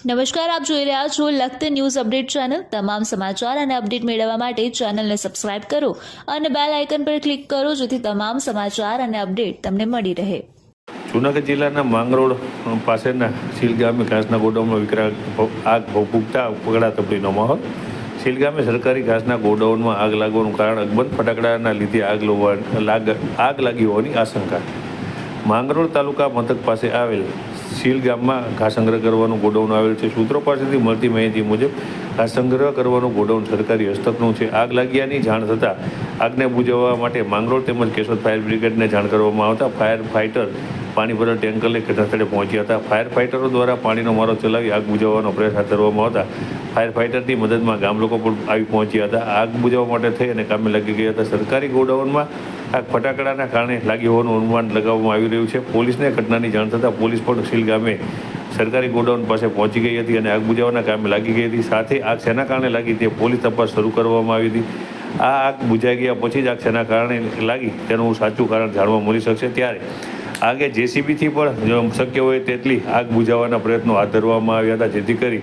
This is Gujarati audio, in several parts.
નમસ્કાર, આપ જોઈ રહ્યા છો લખત ન્યૂઝ અપડેટ ચેનલ। તમામ સમાચાર અને અપડેટ મેળવવા માટે ચેનલને સબસ્ક્રાઇબ કરો અને બેલ આઇકન પર ક્લિક કરો જેથી તમામ સમાચાર અને અપડેટ તમને મળી રહે। જૂનાગઢ જિલ્લાના માંગરોળ પાસેના શીલ ગામે ઘાસના ગોડાઉનમાં વિકરાળ આગ ભભૂકતા પકડા તપડીનો માહોલ। શીલ ગામે સરકારી ઘાસના ગોડાઉનમાં આગ લાગવાનું કારણ અકબંધ ફટાકડાના લીધે આગ લાગી હોવાની આશંકા। માંગરોળ તાલુકા મથક પાસે આવેલ શીલ ગામમાં ઘાસ સંગ્રહ કરવાનું ગોડાઉન આવેલ છે। સૂત્રો પાસેથી મળતી માહિતી મુજબ ઘાસ સંગ્રહ કરવાનું ગોડાઉન સરકારી હસ્તકનું છે। આગ લાગ્યાની જાણ થતાં આગને બુઝાવવા માટે માંગરોળ તેમજ કેશોદ ફાયર બ્રિગેડને જાણ કરવામાં આવતા ફાયર ફાઇટર પાણી ભરેલ ટેન્કર લઈ ઘટનાસ્થળે પહોંચ્યા હતા। ફાયર ફાઇટરો દ્વારા પાણીનો મારો ચલાવી આગ બુઝાવવાનો પ્રયાસ હાથ ધરવામાં આવતા ફાયર ફાઇટરની મદદમાં ગામ લોકો પણ આવી પહોંચ્યા હતા। આગ બુઝાવવા માટે થઈ અને કામે લાગી ગયા હતા। સરકારી ગોડાઉનમાં આગ ફટાકડાના કારણે લાગી હોવાનું અનુમાન લગાવવામાં આવી રહ્યું છે। પોલીસને ઘટનાની જાણ થતાં પોલીસ પણ શીલ ગામે સરકારી ગોડાઉન પાસે પહોંચી ગઈ હતી અને આગ બુઝાવવાના કામે લાગી ગઈ હતી। સાથે આગ શેના કારણે લાગી તે પોલીસ તપાસ શરૂ કરવામાં આવી હતી। આ આગ બુઝાઈ ગયા પછી જ આગ શેના કારણે લાગી તેનું સાચું કારણ જાણવા મળી શકશે। ત્યારે આગે જેસીબીથી પણ શક્ય હોય તેટલી આગ બુઝાવવાના પ્રયત્નો હાથ ધરવામાં આવ્યા હતા જેથી કરી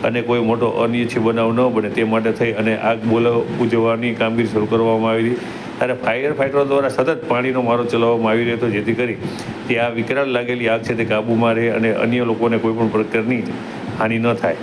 અને કોઈ મોટો અનિચ્છનીય બનાવ ન બને તે માટે થઈ અને આગ બુઝાવવાની કામગીરી શરૂ કરવામાં આવી હતી। ત્યારે ફાયર ફાઇટરો દ્વારા સતત પાણીનો મારો ચલાવવામાં આવી રહ્યો હતો જેથી કરી તે આ વિકરાળ લાગેલી આગ છે તે કાબૂમાં રહે અને અન્ય લોકોને કોઈ પણ પ્રકારની હાનિ ન થાય।